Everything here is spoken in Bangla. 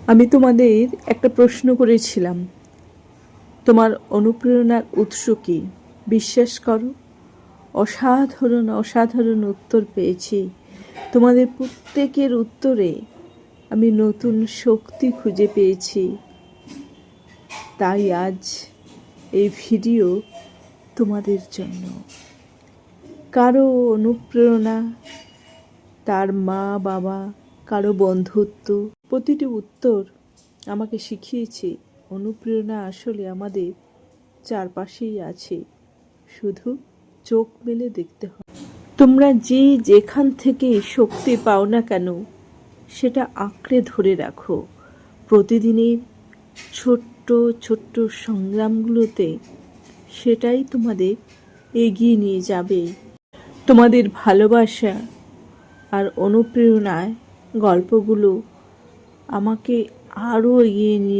আমি তোমাদের একটা প্রশ্ন করেছিলাম, তোমার অনুপ্রেরণার উৎস কী? বিশ্বাস করো, অসাধারণ অসাধারণ উত্তর পেয়েছি। তোমাদের প্রত্যেকের উত্তরে আমি নতুন শক্তি খুঁজে পেয়েছি। তাই আজ এই ভিডিও তোমাদের জন্য। কারো অনুপ্রেরণা, তার মা বাবা, কারো বন্ধুত্ব, প্রতিটি উত্তর আমাকে শিখিয়েছে অনুপ্রেরণা আসলে আমাদের চারপাশেই আছে, শুধু চোখ মেলে দেখতে হয়। তোমরা যেখান থেকে শক্তি পাও না কেন, সেটা আঁকড়ে ধরে রাখো। প্রতিদিনের ছোট্ট ছোট্ট সংগ্রামগুলোতে সেটাই তোমাদের এগিয়ে নিয়ে যাবে। তোমাদের ভালোবাসা আর অনুপ্রেরণায় গল্পগুলো আমাকে আরও এগিয়ে নিয়ে